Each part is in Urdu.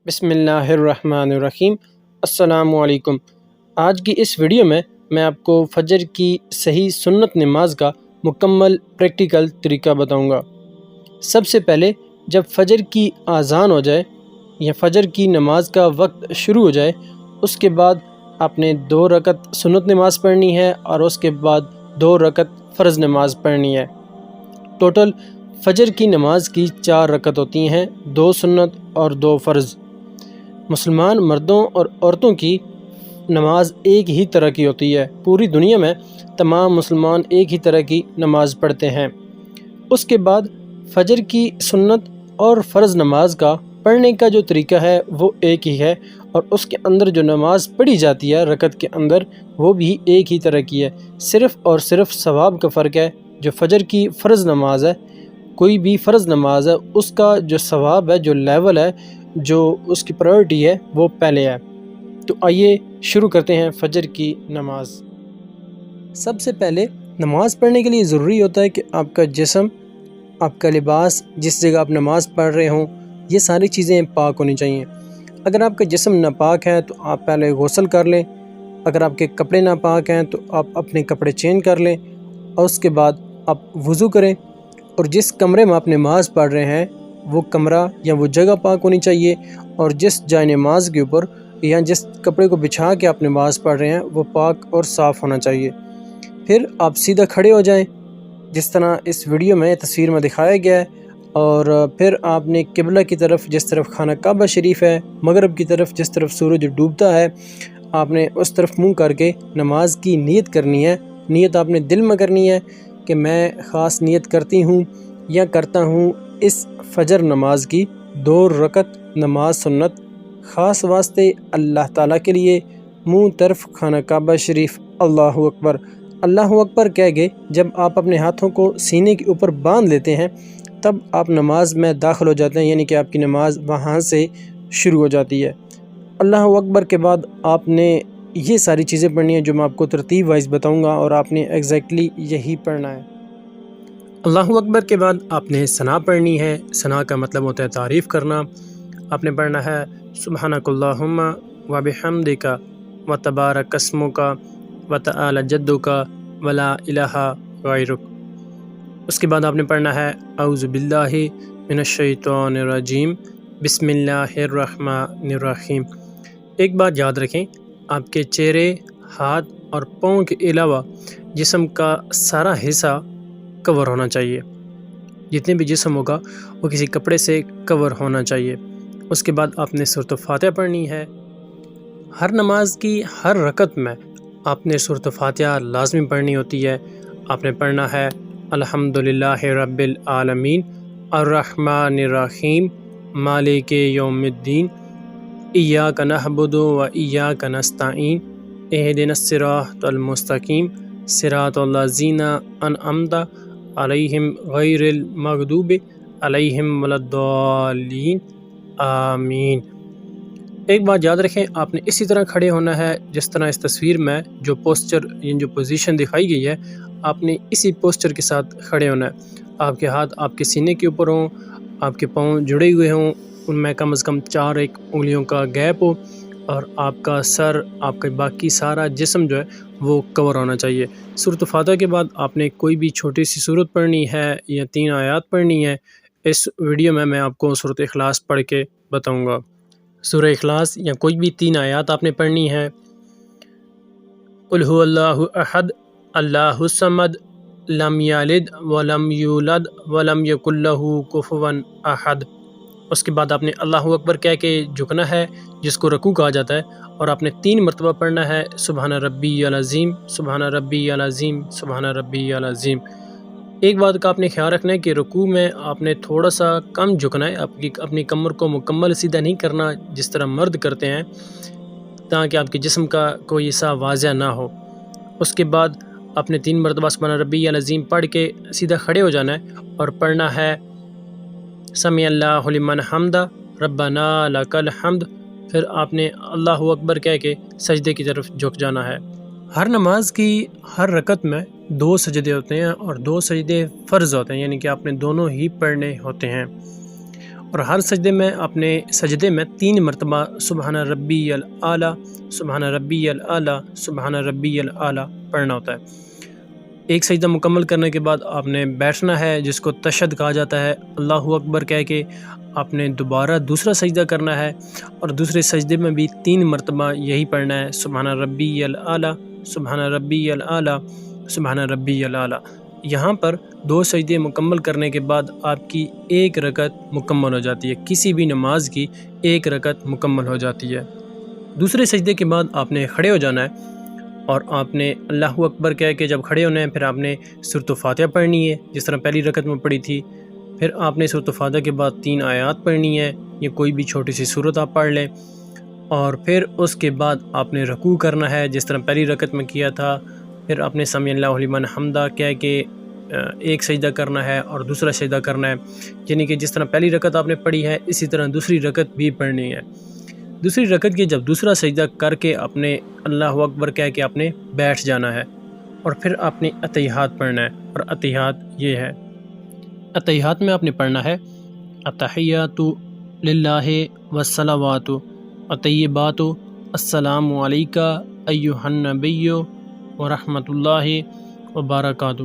بسم اللہ الرحمن الرحیم۔ السلام علیکم۔ آج کی اس ویڈیو میں آپ کو فجر کی صحیح سنت نماز کا مکمل پریکٹیکل طریقہ بتاؤں گا۔ سب سے پہلے جب فجر کی اذان ہو جائے یا فجر کی نماز کا وقت شروع ہو جائے، اس کے بعد آپ نے 2 رکعت سنت نماز پڑھنی ہے اور اس کے بعد 2 رکعت فرض نماز پڑھنی ہے۔ ٹوٹل فجر کی نماز کی 4 رکعت ہوتی ہیں، 2 سنت اور 2 فرض۔ مسلمان مردوں اور عورتوں کی نماز ایک ہی طرح کی ہوتی ہے۔ پوری دنیا میں تمام مسلمان ایک ہی طرح کی نماز پڑھتے ہیں۔ اس کے بعد فجر کی سنت اور فرض نماز کا پڑھنے کا جو طریقہ ہے وہ ایک ہی ہے، اور اس کے اندر جو نماز پڑھی جاتی ہے رکعت کے اندر وہ بھی ایک ہی طرح کی ہے۔ صرف اور صرف ثواب کا فرق ہے۔ جو فجر کی فرض نماز ہے، کوئی بھی فرض نماز ہے، اس کا جو ثواب ہے، جو لیول ہے، جو اس کی پرائورٹی ہے، وہ پہلے ہے۔ تو آئیے شروع کرتے ہیں فجر کی نماز۔ سب سے پہلے نماز پڑھنے کے لیے ضروری ہوتا ہے کہ آپ کا جسم، آپ کا لباس، جس جگہ آپ نماز پڑھ رہے ہوں، یہ ساری چیزیں پاک ہونی چاہیے۔ اگر آپ کا جسم ناپاک ہے تو آپ پہلے غسل کر لیں۔ اگر آپ کے کپڑے ناپاک ہیں تو آپ اپنے کپڑے چینج کر لیں، اور اس کے بعد آپ وضو کریں، اور جس کمرے میں آپ نماز پڑھ رہے ہیں وہ کمرہ یا وہ جگہ پاک ہونی چاہیے، اور جس جائے نماز کے اوپر یا جس کپڑے کو بچھا کے آپ نماز پڑھ رہے ہیں وہ پاک اور صاف ہونا چاہیے۔ پھر آپ سیدھا کھڑے ہو جائیں جس طرح اس ویڈیو میں تصویر میں دکھایا گیا ہے، اور پھر آپ نے قبلہ کی طرف، جس طرف خانہ کعبہ شریف ہے، مغرب کی طرف جس طرف سورج ڈوبتا ہے، آپ نے اس طرف منہ کر کے نماز کی نیت کرنی ہے۔ نیت آپ نے دل میں کرنی ہے کہ میں خاص نیت کرتی ہوں یا کرتا ہوں اس فجر نماز کی 2 رکعت نماز سنت خاص واسطے اللہ تعالیٰ کے لیے، منہ طرف خانہ کعبہ شریف، اللہ اکبر۔ اللہ اکبر کہہ کے جب آپ اپنے ہاتھوں کو سینے کے اوپر باندھ لیتے ہیں تب آپ نماز میں داخل ہو جاتے ہیں، یعنی کہ آپ کی نماز وہاں سے شروع ہو جاتی ہے۔ اللہ اکبر کے بعد آپ نے یہ ساری چیزیں پڑھنی ہیں جو میں آپ کو ترتیب وائز بتاؤں گا، اور آپ نے ایگزیکٹلی یہی پڑھنا ہے۔ اللہ اکبر کے بعد آپ نے ثنا پڑھنی ہے۔ ثنا کا مطلب ہوتا ہے تعریف کرنا۔ آپ نے پڑھنا ہے سبحانک اللہم و بحمدک و تبارک اسمک و تعالی جدک و لا الہ غیرک۔ اس کے بعد آپ نے پڑھنا ہے اعوذ باللہ من الشیطان الرجیم بسم اللہ الرحمن الرحیم۔ ایک بات یاد رکھیں، آپ کے چہرے، ہاتھ اور پاؤں کے علاوہ جسم کا سارا حصہ کور ہونا چاہیے۔ جتنے بھی جسم ہوگا وہ کسی کپڑے سے کور ہونا چاہیے۔ اس کے بعد آپ نے سورۃ فاتحہ پڑھنی ہے۔ ہر نماز کی ہر رکعت میں آپ نے سورۃ فاتحہ لازمی پڑھنی ہوتی ہے۔ آپ نے پڑھنا ہے الحمدللہ رب العالمین الرحمن الرحیم مالک یوم الدین ایاک نعبد و ایاک نستعین اہدنا الصراط المستقیم صراط الذین انعمت علیہم غیر المغضوب علیہم ولا الضالین آمین۔ ایک بات یاد رکھیں، آپ نے اسی طرح کھڑے ہونا ہے جس طرح اس تصویر میں جو پوسچر، جو پوزیشن دکھائی گئی ہے، آپ نے اسی پوسچر کے ساتھ کھڑے ہونا ہے۔ آپ کے ہاتھ آپ کے سینے کے اوپر ہوں، آپ کے پاؤں جڑے ہوئے ہوں، ان میں کم از کم 4 انگلیوں کا گیپ ہو، اور آپ کا سر، آپ کا باقی سارا جسم جو ہے وہ کور ہونا چاہیے۔ سورۃ فاتحہ کے بعد آپ نے کوئی بھی چھوٹی سی سورت پڑھنی ہے یا 3 آیات پڑھنی ہے۔ اس ویڈیو میں آپ کو سورۃ اخلاص پڑھ کے بتاؤں گا۔ سورہ اخلاص یا کوئی بھی 3 آیات آپ نے پڑھنی ہے۔ قل هو اللہ احد اللہ الصمد لم یلد ولم یولد ولم یکن لہ کفوا احد۔ اس کے بعد آپ نے اللہ اکبر کہہ کے جھکنا ہے، جس کو رکوع کہا جاتا ہے، اور آپ نے 3 مرتبہ پڑھنا ہے سبحان ربی العظیم، سبحان ربی العظیم، سبحان ربی العظیم۔ ایک بات کا آپ نے خیال رکھنا ہے کہ رکوع میں آپ نے تھوڑا سا کم جھکنا ہے، اپنی کمر کو مکمل سیدھا نہیں کرنا جس طرح مرد کرتے ہیں، تاکہ آپ کے جسم کا کوئی حصہ واضح نہ ہو۔ اس کے بعد آپ نے 3 مرتبہ سبحان ربی العظیم پڑھ کے سیدھا کھڑے ہو جانا ہے، اور پڑھنا ہے سمیع اللہ لمن حمدہ ربنا لک الحمد۔ پھر آپ نے اللہ اکبر کہہ کے سجدے کی طرف جھک جانا ہے۔ ہر نماز کی ہر رکعت میں 2 سجدے ہوتے ہیں، اور 2 سجدے فرض ہوتے ہیں، یعنی کہ آپ نے دونوں ہی پڑھنے ہوتے ہیں۔ اور ہر سجدے میں اپنے سجدے میں 3 مرتبہ سبحان ربی الاعلیٰ، سبحان ربی الاعلیٰ، سبحان ربی الاعلیٰ پڑھنا ہوتا ہے۔ ایک سجدہ مکمل کرنے کے بعد آپ نے بیٹھنا ہے، جس کو تشہد کہا جاتا ہے۔ اللہ اکبر کہہ کے آپ نے دوبارہ دوسرا سجدہ کرنا ہے، اور دوسرے سجدے میں بھی 3 مرتبہ یہی پڑھنا ہے، سبحان ربی الاعلیٰ، سبحان ربی الاعلیٰ، سبحان ربی الاعلیٰ۔ یہاں پر 2 سجدے مکمل کرنے کے بعد آپ کی 1 رکعت مکمل ہو جاتی ہے۔ کسی بھی نماز کی 1 رکعت مکمل ہو جاتی ہے۔ دوسرے سجدے کے بعد آپ نے کھڑے ہو جانا ہے، اور آپ نے اللہ اکبر کہہ کے جب کھڑے ہونا ہے، پھر آپ نے سورۃ فاتحہ پڑھنی ہے جس طرح پہلی رکعت میں پڑھی تھی۔ پھر آپ نے سورۃ فاتحہ کے بعد 3 آیات پڑھنی ہے، یا کوئی بھی چھوٹی سی سورت آپ پڑھ لیں، اور پھر اس کے بعد آپ نے رکوع کرنا ہے جس طرح پہلی رکعت میں کیا تھا۔ پھر آپ نے سمیع اللہ لمن حمدہ کہہ کے ایک سجدہ کرنا ہے اور دوسرا سجدہ کرنا ہے، یعنی کہ جس طرح پہلی رکعت آپ نے پڑھی ہے اسی طرح دوسری رکعت بھی پڑھنی ہے۔ دوسری رکعت کی جب دوسرا سجدہ کر کے آپ نے اللہ اکبر کہہ کے آپ نے بیٹھ جانا ہے، اور پھر آپ نے اتحیات پڑھنا ہے، اور اتحیات یہ ہے، اتحیات میں آپ نے پڑھنا ہے التحیات للہ والصلوات الطیبات السلام علیکہ ایہا النبی ورحمۃ اللہ وبرکاتہ،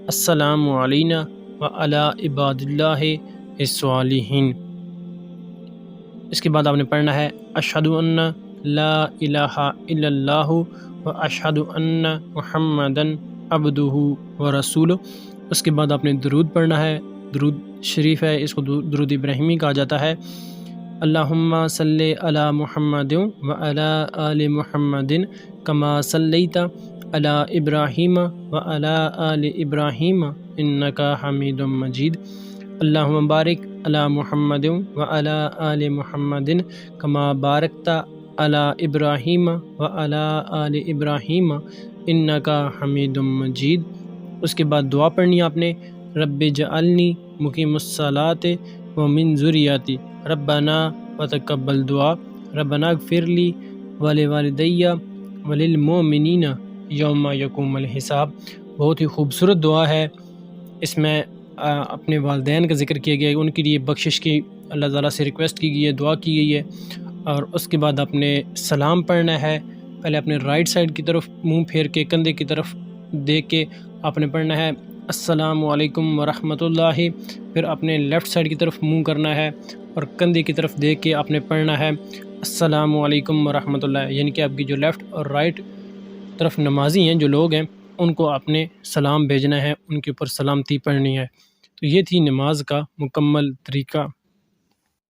السلام علینا وعلی عباد اللہ الصالحین۔ اس کے بعد آپ نے پڑھنا ہے اشہد ان لا الہ الا اللہ واشہد ان محمدا عبدہ ورسولہ۔ اس کے بعد آپ نے درود پڑھنا ہے، درود شریف ہے، اس کو درود ابراہیمی کہا جاتا ہے۔ اللہم صلی علی محمد وعلی آل محمد کما صلیت علی ابراہیم وعلی آل ابراہیم انکا حمید مجید۔ اللہم بارک علی محمد وعلی آل محمد کما بارکت علی ابراہیم وعلی آل ابراہیم انکا حمید مجید۔ اس کے بعد دعا پڑھنی آپ نے، رب اجعلنی مقیم الصلاۃ ومن ذریتی ربنا وتقبل دعا، ربنا اغفر لی ولوالدی وللمؤمنین یوم یقوم الحساب۔ بہت ہی خوبصورت دعا ہے، اس میں اپنے والدین کا ذکر کیا گیا ہے، ان کے لیے بخشش کی اللہ تعالیٰ سے ریکویسٹ کی گئی ہے، دعا کی گئی ہے۔ اور اس کے بعد آپ نے سلام پڑھنا ہے، پہلے اپنے رائٹ سائڈ کی طرف منہ پھیر کے کندھے کی طرف دیکھ کے آپ نے پڑھنا ہے السلام علیکم ورحمۃ اللہ، پھر اپنے لیفٹ سائڈ کی طرف منہ کرنا ہے اور کندھے کی طرف دیکھ کے آپ نے پڑھنا ہے السلام علیکم ورحمۃ اللہ، یعنی کہ آپ کی جو لیفٹ اور رائٹ طرف نمازی ہیں جو لوگ ہیں ان کو آپ نے سلام بھیجنا ہے، ان کے اوپر سلامتی پڑھنی ہے۔ تو یہ تھی نماز کا مکمل طریقہ۔